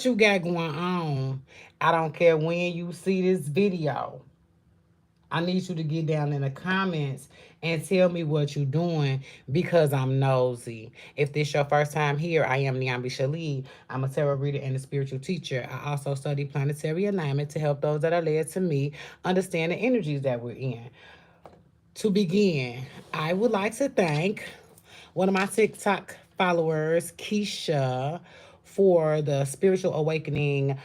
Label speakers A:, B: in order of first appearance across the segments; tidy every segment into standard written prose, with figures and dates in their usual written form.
A: you got going on. I don't care when you see this video. I need you to get down in the comments and tell me what you're doing because I'm nosy. If this your first time here, I am Niambi Shalee. I'm a tarot reader and a spiritual teacher. I also study planetary alignment to help those that are led to me understand the energies that we're in. To begin, I would like to thank one of my TikTok followers, Keisha, for the Spiritual Awakening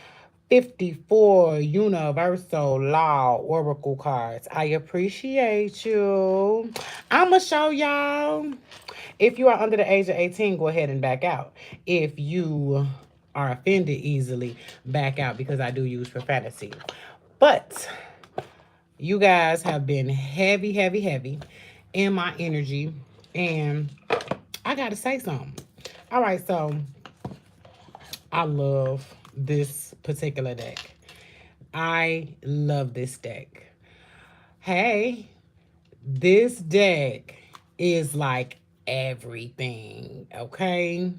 A: 54 Universal Law Oracle cards. I appreciate you. I'm going to show y'all. If you are under the age of 18, go ahead and back out. If you are offended easily, back out because I do use profanity. But you guys have been heavy, heavy, heavy in my energy. And I got to say something. All right, so I love this particular deck. I love this deck. Hey, this deck is like everything, okay?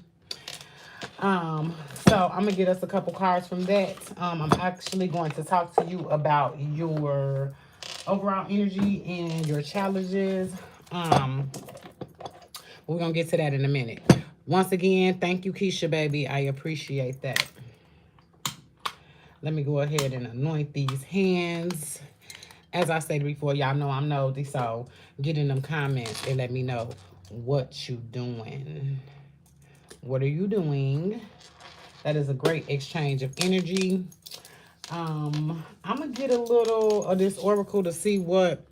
A: So I'm gonna get us a couple cards from that. I'm actually going to talk to you about your overall energy and your challenges. Um, we're gonna get to that in a minute. Once again, thank you, Keisha, baby. I appreciate that. Let me go ahead and anoint these hands. As I said before, y'all know I'm nosy, so get in them comments and let me know what you doing. What are you doing? That is a great exchange of energy. I'm gonna get a little of this oracle to see what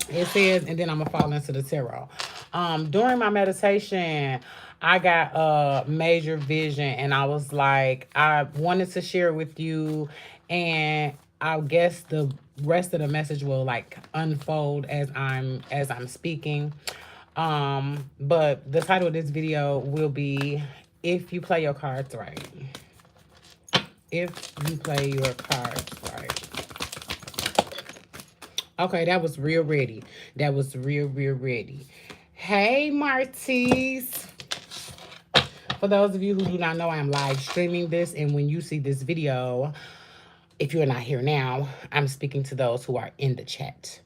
A: it says, and then I'm gonna fall into the tarot. During my meditation, I got a major vision, and I was like, I wanted to share it with you, and I guess the rest of the message will like unfold as I'm speaking. But the title of this video will be "If You Play Your Cards Right." If you play your cards right. Okay, that was real ready. That was real ready. Hey, Martise. For those of you who do not know, I am live streaming this. And when you see this video, if you're not here now, I'm speaking to those who are in the chat.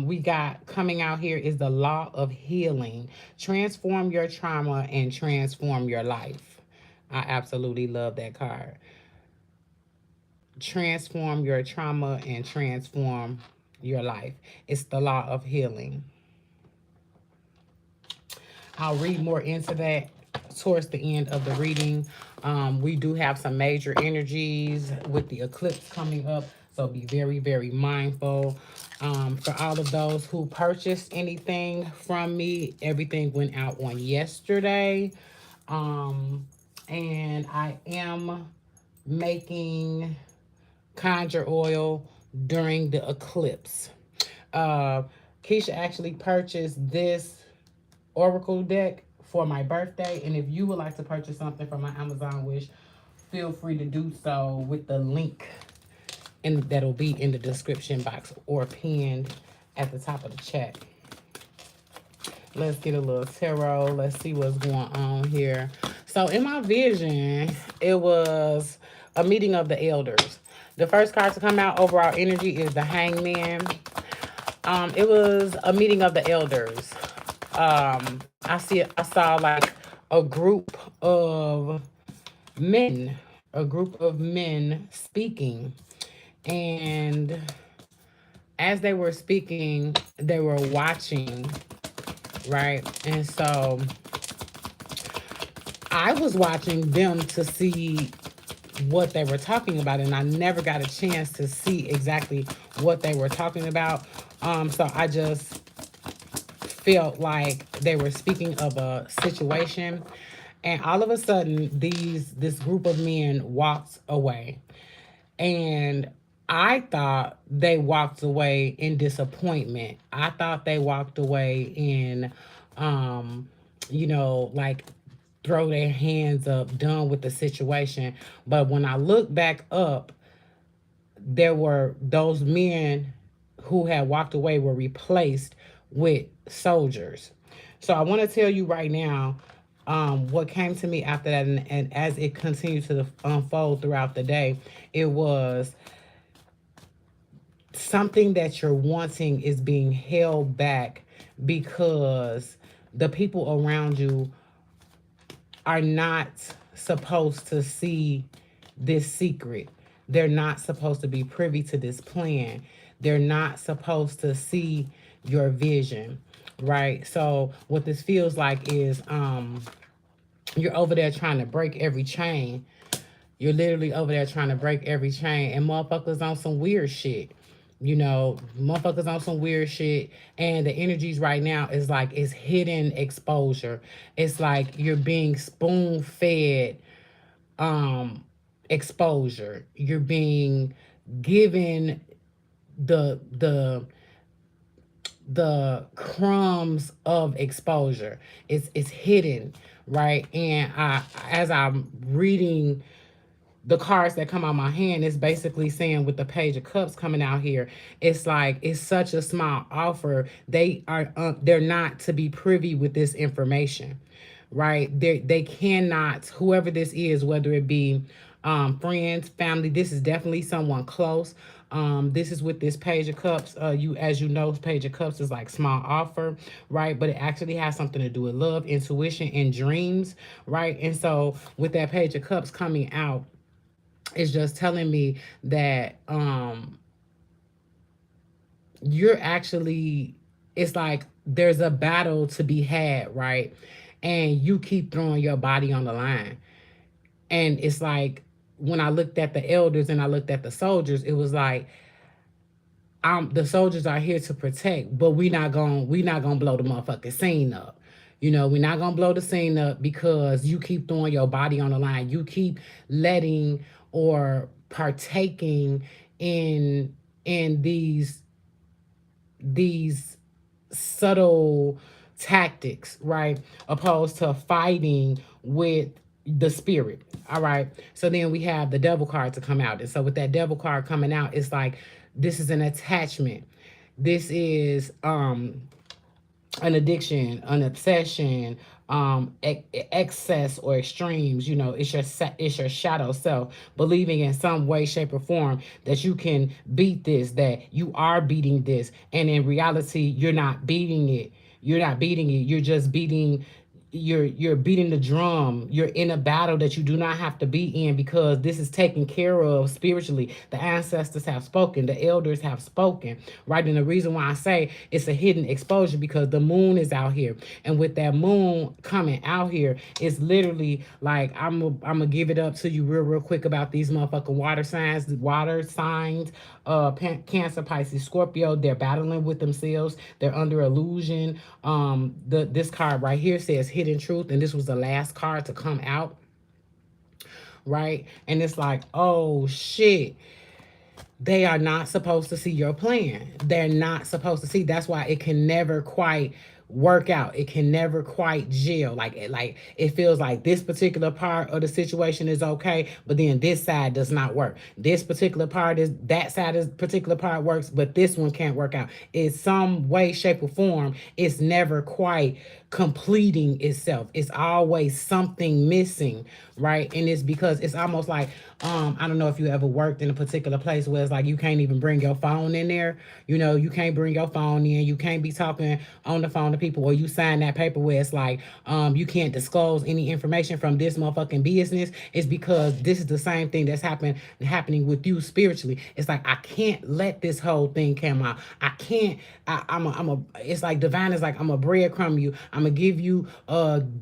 A: We got coming out here is the law of healing. Transform your trauma and transform your life. I absolutely love that card. Transform your trauma and transform your life. It's the law of healing. I'll read more into that towards the end of the reading. We do have some major energies with the eclipse coming up, so be very mindful. For all of those who purchased anything from me, everything went out on yesterday. And I am making conjure oil during the eclipse. Keisha actually purchased this oracle deck for my birthday, and if you would like to purchase something from my Amazon wish, feel free to do so with the link and that'll be in the description box or pinned at the top of the chat. Let's get a little tarot. Let's see what's going on here. So in my vision, it was a meeting of the elders. The first card to come out, overall energy, is the Hangman. It was a meeting of the elders. I saw like a group of men, speaking, and as they were speaking, they were watching, right? And so I was watching them to see what they were talking about, and I never got a chance to see exactly what they were talking about. So I just felt like they were speaking of a situation, and all of a sudden this group of men walked away, and I thought they walked away in disappointment. I thought they walked away in like throw their hands up, done with the situation. But when I look back up, there were those men who had walked away were replaced with soldiers. So I want to tell you right now, What came to me after that, and as it continued to unfold throughout the day, it was something that you're wanting is being held back because the people around you are not supposed to see this secret. They're not supposed to be privy to this plan. They're not supposed to see your vision, right? So what this feels like is you're over there trying to break every chain. You're literally over there trying to break every chain, and motherfuckers on some weird shit. You know, motherfuckers on some weird shit. And the energies right now is like it's hidden exposure. It's like you're being spoon fed exposure. You're being given the the crumbs of exposure. It's hidden, right? And as I'm reading the cards that come out my hand, it's basically saying with the Page of Cups coming out here, it's like it's such a small offer. They're not to be privy with this information, right? They cannot, whoever this is, whether it be friends, family, this is definitely someone close. This is with this Page of Cups. As you know, Page of Cups is like small offer, right? But it actually has something to do with love, intuition, and dreams, right? And so with that Page of Cups coming out, it's just telling me that you're actually, it's like there's a battle to be had, right? And you keep throwing your body on the line. And it's like when I looked at the elders and I looked at the soldiers, it was like the soldiers are here to protect, but we not gonna blow the motherfucking scene up. You know, we're not gonna blow the scene up because you keep throwing your body on the line. You keep letting or partaking in these subtle tactics, right? Opposed to fighting with the spirit. All right. So then we have the devil card to come out. And so with that devil card coming out, it's like this is an attachment. This is an addiction, an obsession, excess or extremes. You know, it's your shadow self believing in some way, shape, or form that you can beat this, that you are beating this, and in reality, you're not beating it. You're not beating it. You're just beating. You're beating the drum. You're in a battle that you do not have to be in because this is taken care of spiritually. The ancestors have spoken, the elders have spoken, right? And the reason why I say it's a hidden exposure because the moon is out here, and with that moon coming out here, it's literally like I'm gonna give it up to you real quick about these motherfucking water signs, Cancer, Pisces, Scorpio. They're battling with themselves. They're under illusion. This card right here says hidden truth, and this was the last card to come out, right? And it's like, oh shit, they are not supposed to see your plan. They're not supposed to see. That's why it can never quite work out. It can never quite gel. Like it feels like this particular part of the situation is okay, but then this side does not work. This particular part is that side is particular part works, but this one can't work out. In some way, shape, or form, it's never quite completing itself. It's always something missing, right? And it's because it's almost like I don't know if you ever worked in a particular place where it's like you can't even bring your phone in there. You know, you can't bring your phone in. You can't be talking on the phone to people, or you sign that paper where it's like you can't disclose any information from this motherfucking business. It's because this is the same thing that's happening with you spiritually. It's like I can't let this whole thing come out. I can't. It's like divine is like I'm a breadcrumb you. I'm gonna give you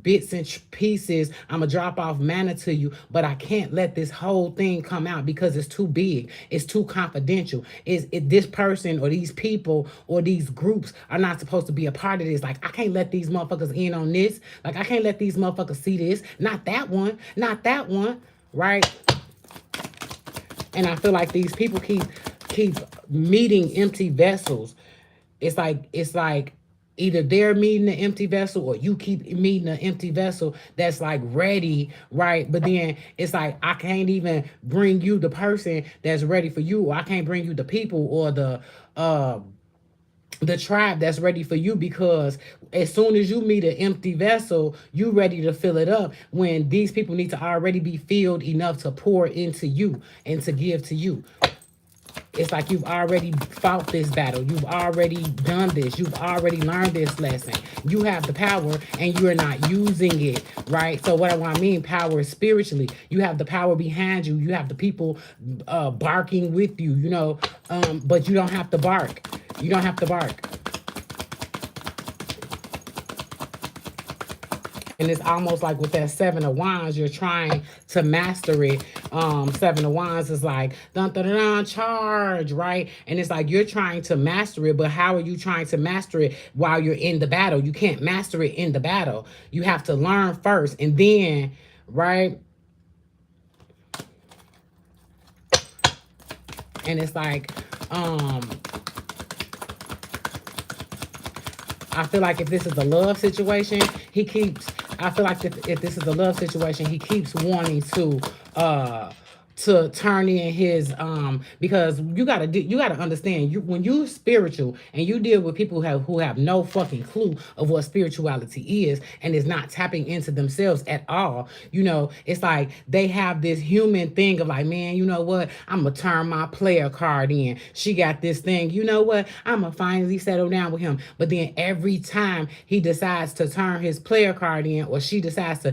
A: bits and pieces. I'm gonna drop off manna to you, but I can't let this whole thing come out because it's too big. It's too confidential. This person or these people or these groups are not supposed to be a part of this. Like I can't let these motherfuckers in on this. Like I can't let these motherfuckers see this. Not that one. Not that one. Right? And I feel like these people keep meeting empty vessels. It's like either they're meeting an empty vessel or you keep meeting an empty vessel that's like ready, right? But then it's like I can't even bring you the person that's ready for you, or I can't bring you the people or the the tribe that's ready for you, because as soon as you meet an empty vessel, you ready to fill it up, when these people need to already be filled enough to pour into you and to give to you. It's like you've already fought this battle. You've already done this. You've already learned this lesson. You have the power and you're not using it, right? So what I mean, power is spiritually. You have the power behind you. You have the people barking with you, but you don't have to bark. You don't have to bark. And it's almost like with that Seven of Wands, you're trying to master it. Seven of Wands is like dun dun dun, dun charge, right? And it's like you're trying to master it, but how are you trying to master it while you're in the battle? You can't master it in the battle. You have to learn first, and then, right? And it's like, I feel like if this is a love situation, I feel like if this is a love situation, he keeps wanting to turn in his because you gotta understand, when you spiritual and you deal with people who have no fucking clue of what spirituality is and is not tapping into themselves at all. It's like they have this human thing of like, man, you know what, I'm gonna turn my player card in. She got this thing, you know what, I'm gonna finally settle down with him. But then every time he decides to turn his player card in, or she decides to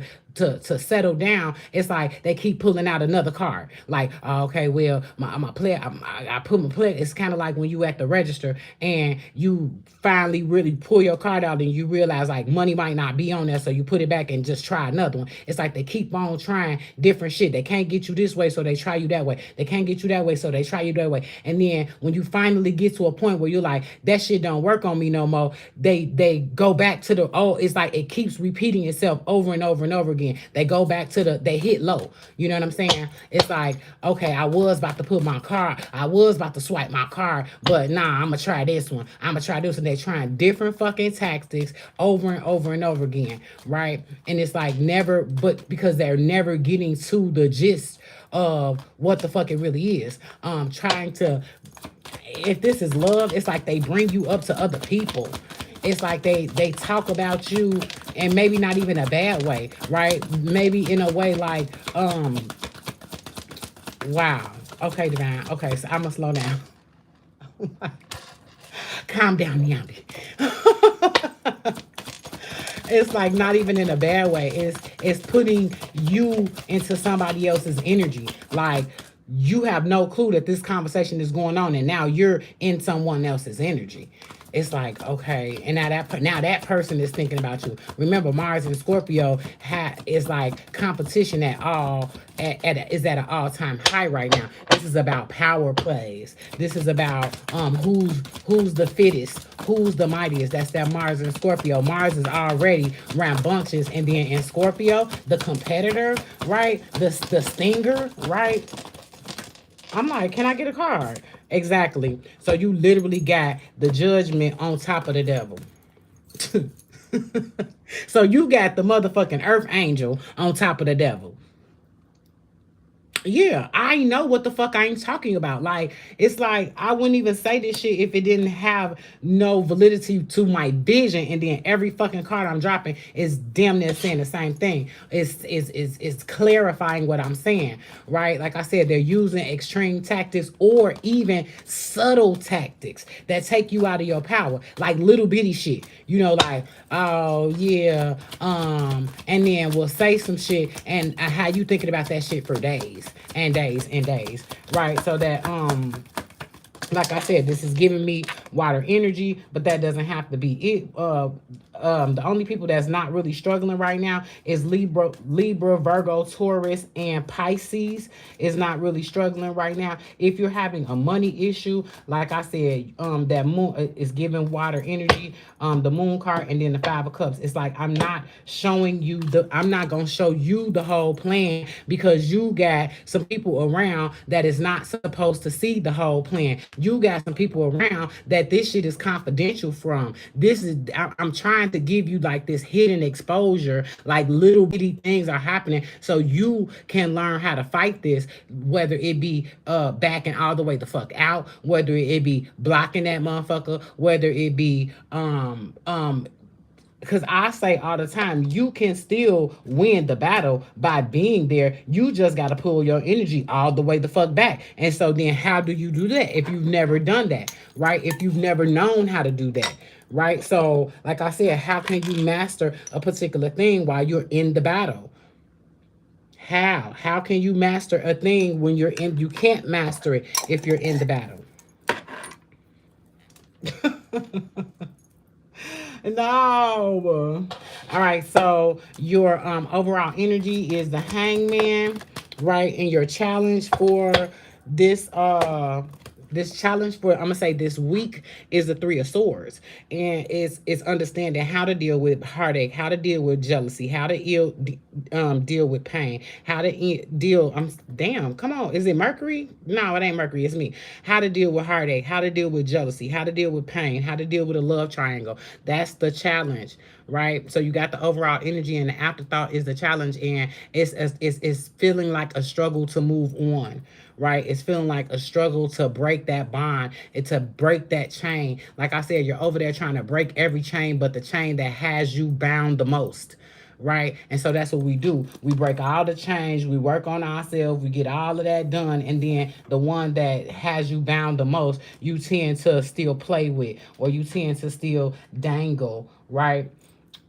A: settle down, it's like they keep pulling out another card. Like, okay, well, my player, I put my player. It's kind of like when you at the register and you finally really pull your card out and you realize like money might not be on there, so you put it back and just try another one. It's like they keep on trying different shit. They can't get you this way, so they try you that way. They can't get you that way, so they try you that way. And then when you finally get to a point where you're like, that shit don't work on me no more, they go back to the old. It's like it keeps repeating itself over and over and over again. They go back to they hit low. You know what I'm saying? It's like, okay, I was about to put my card, I was about to swipe my card, but nah, I'm gonna try this one. I'm gonna try this, and they're trying different fucking tactics over and over and over again, right? And it's like never, but because they're never getting to the gist of what the fuck it really is. Trying to, if this is love, it's like they bring you up to other people. It's like they talk about you, and maybe not even a bad way, right? Maybe in a way like, wow, okay, Divine, okay, so I'm gonna slow down. Calm down, Yambi. It's like not even in a bad way. It's putting you into somebody else's energy. Like, you have no clue that this conversation is going on, and now you're in someone else's energy. It's like, okay, and now that person is thinking about you. Remember, Mars and Scorpio is like competition is at an all-time high right now. This is about power plays. This is about who's the fittest, who's the mightiest. That's that Mars and Scorpio. Mars is already rambunctious, and then in Scorpio, the competitor, right? The stinger, right? I'm like, can I get a card? Exactly. So you literally got the Judgment on top of the devil. So you got the motherfucking earth angel on top of the devil. Yeah, I know what the fuck I ain't talking about. Like, it's like I wouldn't even say this shit if it didn't have no validity to my vision. And then every fucking card I'm dropping is damn near saying the same thing. It's clarifying what I'm saying, right? Like I said, they're using extreme tactics or even subtle tactics that take you out of your power, like little bitty shit. Like, oh yeah, and then we'll say some shit, and how you thinking about that shit for days and days and days, right? So that like I said, this is giving me water energy, but that doesn't have to be it. The only people that's not really struggling right now is Libra, Virgo, Taurus, and Pisces is not really struggling right now. If you're having a money issue, like I said, that moon is giving water energy, the moon card, and then the Five of Cups. It's like I'm not gonna show you the whole plan, because you got some people around that is not supposed to see the whole plan. You got some people around that that this shit is confidential from. This is I'm trying to give you like this hidden exposure, like little bitty things are happening so you can learn how to fight this, whether it be backing all the way the fuck out, whether it be blocking that motherfucker, whether it be because I say all the time, you can still win the battle by being there. You just got to pull your energy all the way the fuck back. And so then how do you do that if you've never done that, right? If you've never known how to do that, right? So like I said, how can you master a particular thing while you're in the battle? How can you master a thing when you're in, you can't master it if you're in the battle? No. All right. So your overall energy is the Hangman, right? And your challenge for this this challenge for, I'm gonna say, this week is the Three of Swords, and it's understanding how to deal with heartache, how to deal with jealousy, how to deal with pain, how to deal. Damn. Come on, is it Mercury? No, it ain't Mercury. It's me. How to deal with heartache, how to deal with jealousy, how to deal with pain, how to deal with a love triangle. That's the challenge, right? So you got the overall energy, and the afterthought is the challenge, and it's feeling like a struggle to move on, right? It's feeling like a struggle to break that bond and to break that chain. Like I said, you're over there trying to break every chain but the chain that has you bound the most, right? And so that's what we do. We break all the chains, we work on ourselves, we get all of that done, and then the one that has you bound the most, you tend to still play with, or you tend to still dangle, right?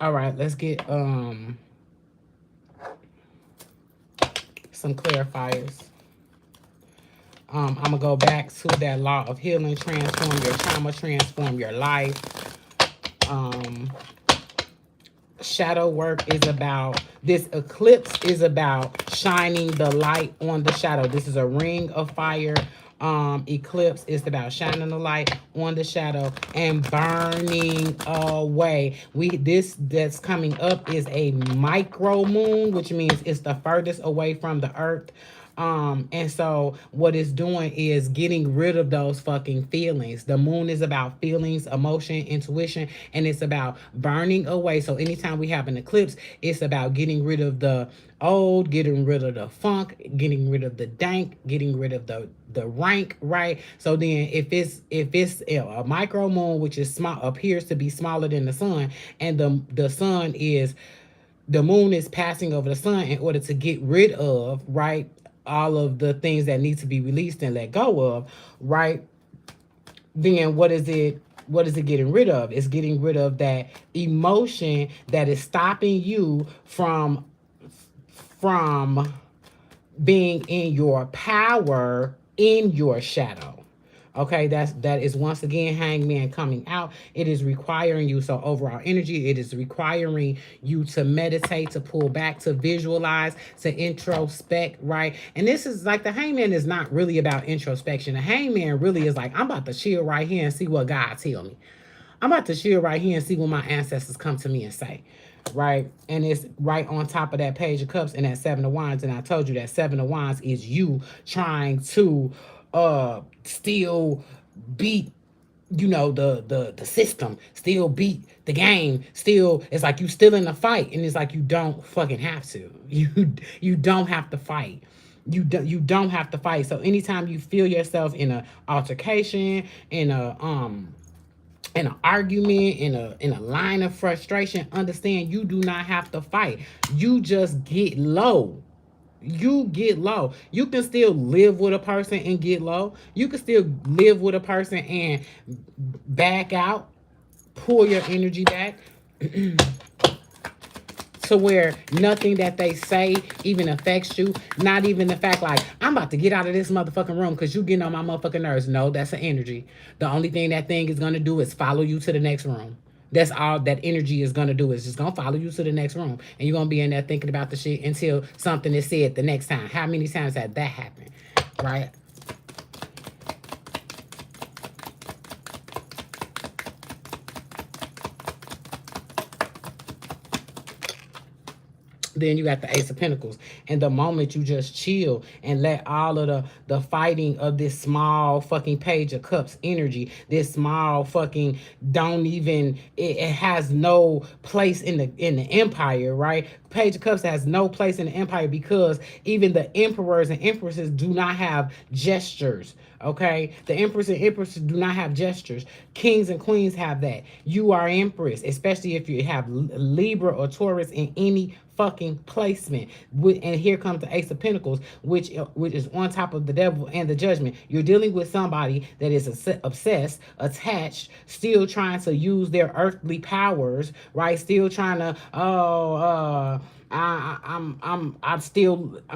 A: All right, let's get some clarifiers. I'm gonna go back to that law of healing, transform your trauma, transform your life. Shadow work is about, this eclipse is about shining the light on the shadow. This is a ring of fire eclipse. It's about shining the light on the shadow and burning away. This that's coming up is a micro moon, which means it's the furthest away from the earth. And so what it's doing is getting rid of those fucking feelings. The moon is about feelings, emotion, intuition, and it's about burning away. So anytime we have an eclipse, it's about getting rid of the old, getting rid of the funk, getting rid of the dank, getting rid of the rank, right? So then if it's a micro moon, which is small, appears to be smaller than the sun, and the sun is, the moon is passing over the sun in order to get rid of, right, all of the things that need to be released and let go of, right? Then what is it getting rid of? It's getting rid of that emotion that is stopping you from being in your power in your shadow. Okay, that is once again Hangman coming out. It is requiring you, so overall energy, it is requiring you to meditate, to pull back, to visualize, to introspect, right? And this is like, the Hangman is not really about introspection. The Hangman really is like, I'm about to chill right here and see what God tell me. I'm about to chill right here and see what my ancestors come to me and say, right? And it's right on top of that Page of Cups and that Seven of Wands. And I told you that Seven of Wands is you trying to still beat, you know, the system, still beat the game, still, it's like you still in the fight, and it's like you don't fucking have to. You don't have to fight. You don't have to fight. So anytime you feel yourself in a altercation, in an argument, in a line of frustration, understand you do not have to fight. You just get low. You get low. You can still live with a person and get low. You can still live with a person and back out, pull your energy back to where nothing that they say even affects you. Not even the fact like, I'm about to get out of this motherfucking room because you getting on my motherfucking nerves. No, that's an energy. The only thing that thing is going to do is follow you to the next room. That's all that energy is going to do, is just going to follow you to the next room. And you're going to be in there thinking about the shit until something is said the next time. How many times had that happened? Right? then you got the Ace of Pentacles. And the moment you just chill and let all of the fighting of this small fucking Page of Cups energy, this small fucking don't even it has no place in the empire, right? Page of Cups has no place in the empire because even the emperors and empresses do not have gestures. Okay, the emperors and empresses do not have gestures. Kings and queens have that. You are empress, especially if you have Libra or Taurus in any fucking placement. And here comes the Ace of Pentacles, which is on top of the Devil and the Judgment. You're dealing with somebody that is obsessed, attached, still trying to use their earthly powers, right? Still trying to I'm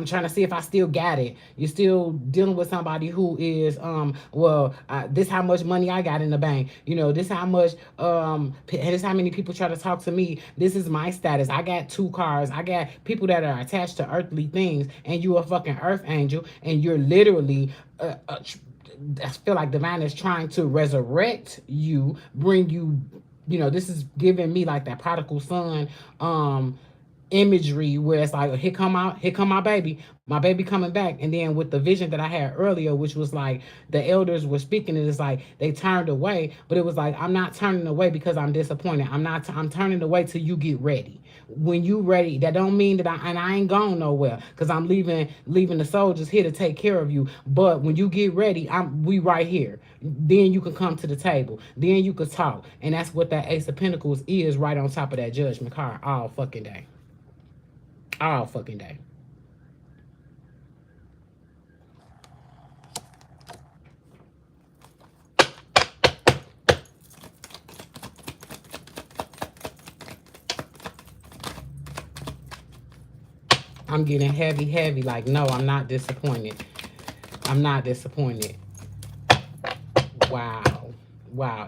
A: trying to see if I still got it. You're still dealing with somebody who is this how much money I got in the bank. You know, this how much this how many people try to talk to me. This is my status. I got 2 cars. I got people that are attached to earthly things, and you a fucking earth angel, and you're literally I feel like divine is trying to resurrect you, bring you, you know, this is giving me like that prodigal son imagery where it's like, here come my baby coming back. And then with the vision that I had earlier, which was like the elders were speaking, and it's like they turned away, but it was like, I'm not turning away because I'm disappointed. I'm turning away till you get ready. When you ready, that don't mean that I ain't going nowhere, because I'm leaving the soldiers here to take care of you. But when you get ready, we right here. Then you can come to the table. Then you could talk. And that's what that Ace of Pentacles is, right on top of that Judgment card all fucking day. All fucking day. I'm getting heavy. Like, no, I'm not disappointed. I'm not disappointed. Wow.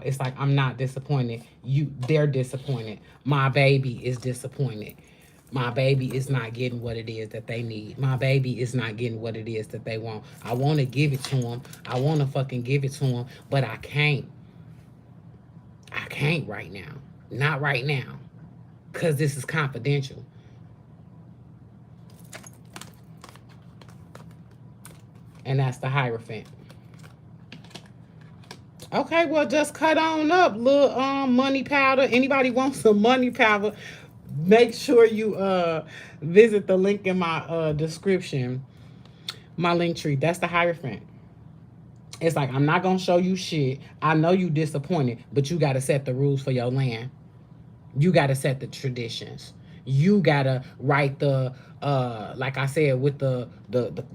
A: It's like, I'm not disappointed. They're disappointed. My baby is disappointed. My baby is not getting what it is that they need. My baby is not getting what it is that they want. I want to give it to them. I want to fucking give it to them, but I can't. I can't right now. Not right now. Because this is confidential. And that's the Hierophant. Okay, well, just cut on up, little money powder. Anybody wants some money powder, make sure you visit the link in my description, my link tree. That's the Hierophant. It's like, I'm not gonna show you shit. I know you disappointed, but you gotta set the rules for your land. You gotta set the traditions. You gotta write the like I said, with the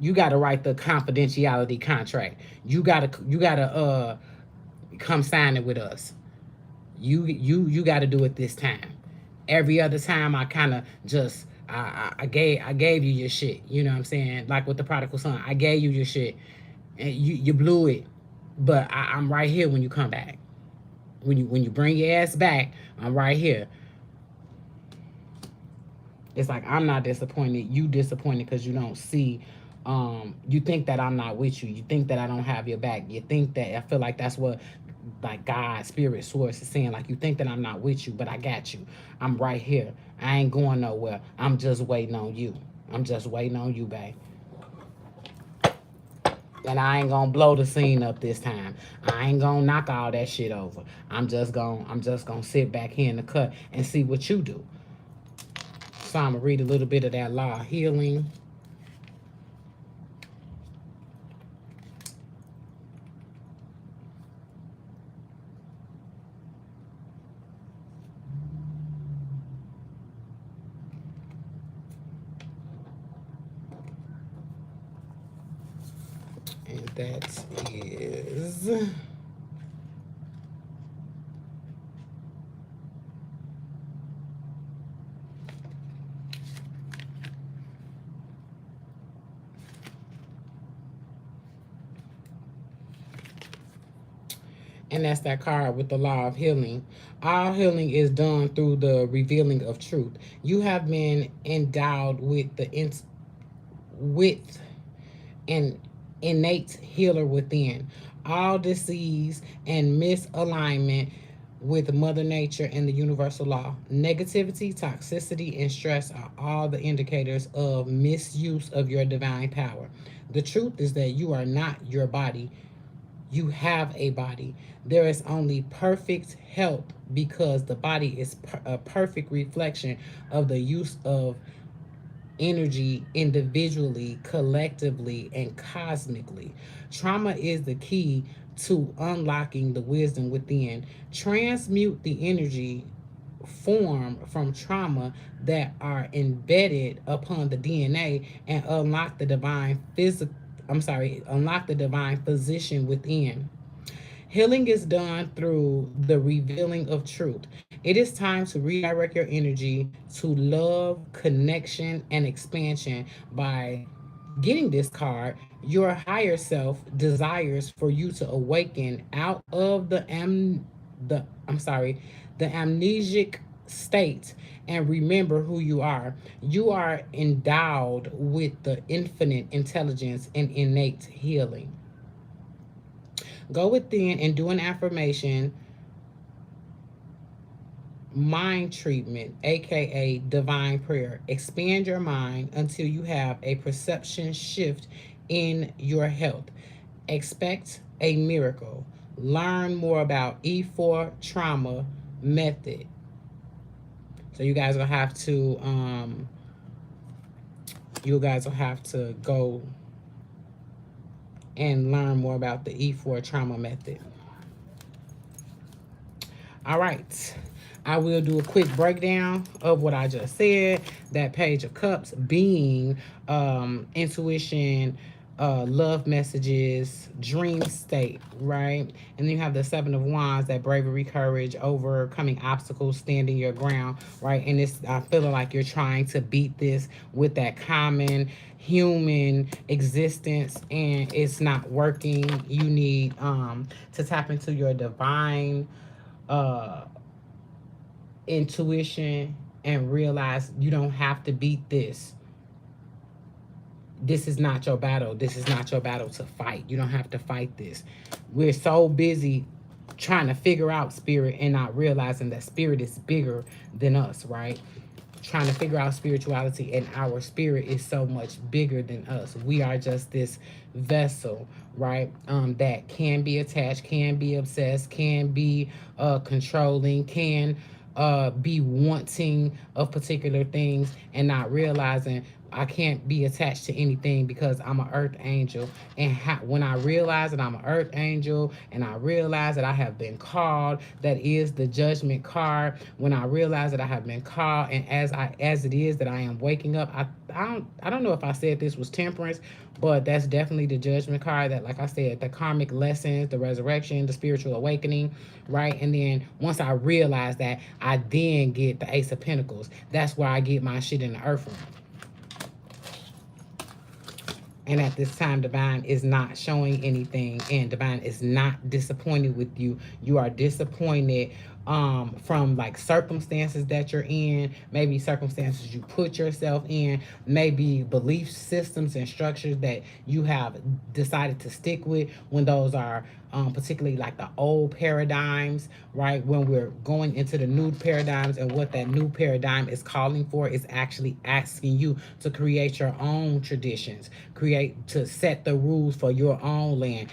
A: you gotta write the confidentiality contract. You gotta come sign it with us. You gotta do it this time. Every other time I kind of just I gave you your shit. You know what I'm saying? Like with the prodigal son, I gave you your shit, and you blew it. But I'm right here when you come back. When you bring your ass back, I'm right here. It's like, I'm not disappointed. You disappointed because you don't see. You think that I'm not with you. You think that I don't have your back. You think that, I feel like that's what, like, God, spirit, source is saying. Like, you think that I'm not with you, but I got you. I'm right here. I ain't going nowhere. I'm just waiting on you. I'm just waiting on you, babe. And I ain't gonna blow the scene up this time. I ain't gonna knock all that shit over. I'm just gonna sit back here in the cut and see what you do. So I'm gonna read a little bit of that law of healing. And that is... And that's that card with the law of healing. All healing is done through the revealing of truth. You have been endowed with with an innate healer within. All disease and misalignment with Mother Nature and the universal law. Negativity, toxicity, and stress are all the indicators of misuse of your divine power. The truth is that you are not your body. You have a body. There is only perfect health because the body is a perfect reflection of the use of energy individually, collectively, and cosmically. Trauma is the key to unlocking the wisdom within. Transmute the energy form from trauma that are embedded upon the DNA and unlock the divine physical unlock the divine position within. Healing is done through the revealing of truth. It is time to redirect your energy to love, connection, and expansion by getting this card. Your higher self desires for you to awaken out of the amnesic state and remember who you are. You are endowed with the infinite intelligence and innate healing. Go within and do an affirmation mind treatment, aka divine prayer. Expand your mind until you have a perception shift in your health. Expect a miracle. Learn more about E4 trauma method. So you guys will have to go and learn more about the E4 trauma method. All right. I will do a quick breakdown of what I just said. That Page of Cups being intuition, love messages, dream state, right? And then you have the Seven of Wands, that bravery, courage, overcoming obstacles, standing your ground, right? And it's I feeling like you're trying to beat this with that common human existence and it's not working. You need to tap into your divine intuition and realize you don't have to beat this. This is not your battle. This is not your battle to fight. You don't have to fight this. We're so busy trying to figure out spirit and not realizing that spirit is bigger than us, right? Trying to figure out spirituality, and our spirit is so much bigger than us. We are just this vessel, right? That can be attached, can be obsessed, can be controlling, can be wanting of particular things and not realizing I can't be attached to anything because I'm an earth angel. And when I realize that I'm an earth angel and I realize that I have been called, that is the judgment card. When I realize that I have been called, and as it is that I am waking up, I don't know if I said this was temperance, but that's definitely the judgment card. That, like I said, the karmic lessons, the resurrection, the spiritual awakening, right? And then once I realize that, I then get the Ace of Pentacles. That's where I get my shit in the earth realm. And at this time, divine is not showing anything, and divine is not disappointed with you. You are disappointed from like circumstances that you're in, maybe circumstances you put yourself in, maybe belief systems and structures that you have decided to stick with when those are particularly like the old paradigms, right? When we're going into the new paradigms, and what that new paradigm is calling for is actually asking you to create your own traditions, to set the rules for your own land.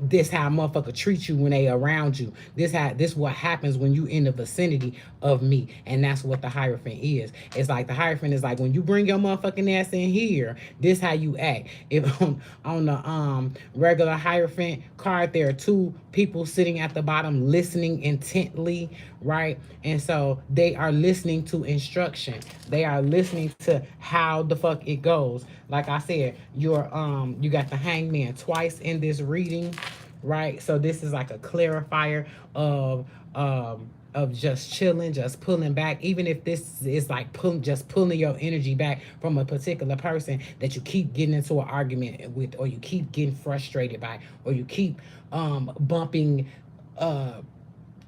A: This how a motherfucker treat you when they around you. This what happens when you in the vicinity of me. And that's what the Hierophant is. It's like the Hierophant is like, when you bring your motherfucking ass in here, this how you act. If on the regular Hierophant card, there are two people sitting at the bottom listening intently, right? And so they are listening to instruction. They are listening to how the fuck it goes. Like I said, you got the Hangman twice in this reading, right? So this is like a clarifier of just chilling, just pulling back. Even if this is like pulling your energy back from a particular person that you keep getting into an argument with, or you keep getting frustrated by, or you keep bumping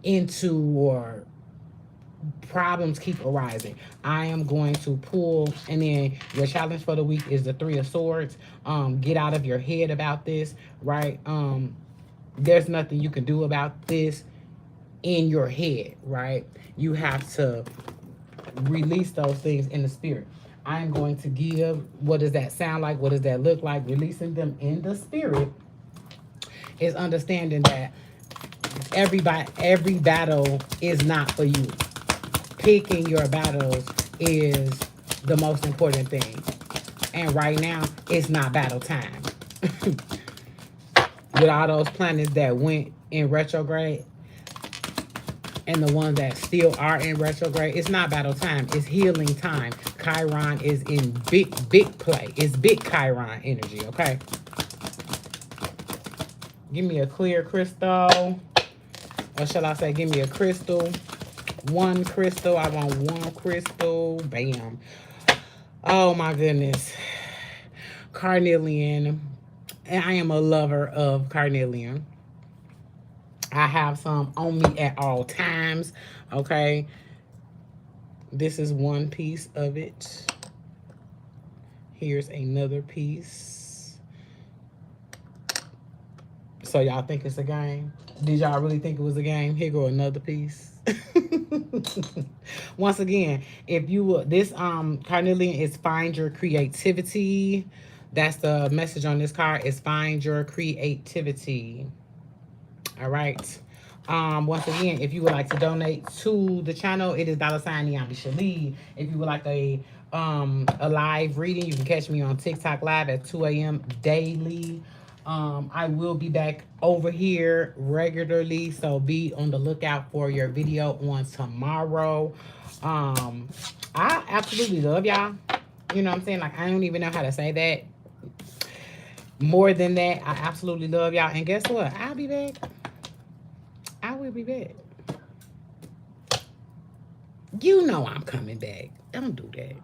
A: into, or problems keep arising. I am going to pull, and then your challenge for the week is the Three of Swords. Get out of your head about this, right? There's nothing you can do about this. in your head, right? You have to release those things in the spirit. I'm going to give, what does that sound like? What does that look like? Releasing them in the spirit is understanding that every battle is not for you. Picking your battles is the most important thing. And right now, it's not battle time. With all those planets that went in retrograde and the ones that still are in retrograde, it's not battle time. It's healing time. Chiron is in big play. It's big Chiron energy, okay? Give me a clear crystal. Or shall I say, give me a crystal. One crystal. I want one crystal. Bam. Oh, my goodness. Carnelian. And I am a lover of carnelian. I have some on me at all times, okay? This is one piece of it. Here's another piece. So y'all think it's a game? Did y'all really think it was a game? Here go another piece. Once again, if you will, this carnelian is find your creativity. That's the message on this card, is find your creativity. All right. Once again, if you would like to donate to the channel, it is $Niambi Shalid. If you would like a live reading, you can catch me on TikTok live at 2 a.m. daily. I will be back over here regularly, so be on the lookout for your video on tomorrow. I absolutely love y'all. You know what I'm saying? Like, I don't even know how to say that. More than that, I absolutely love y'all. And guess what? I'll be back. I will be back. You know I'm coming back. Don't do that.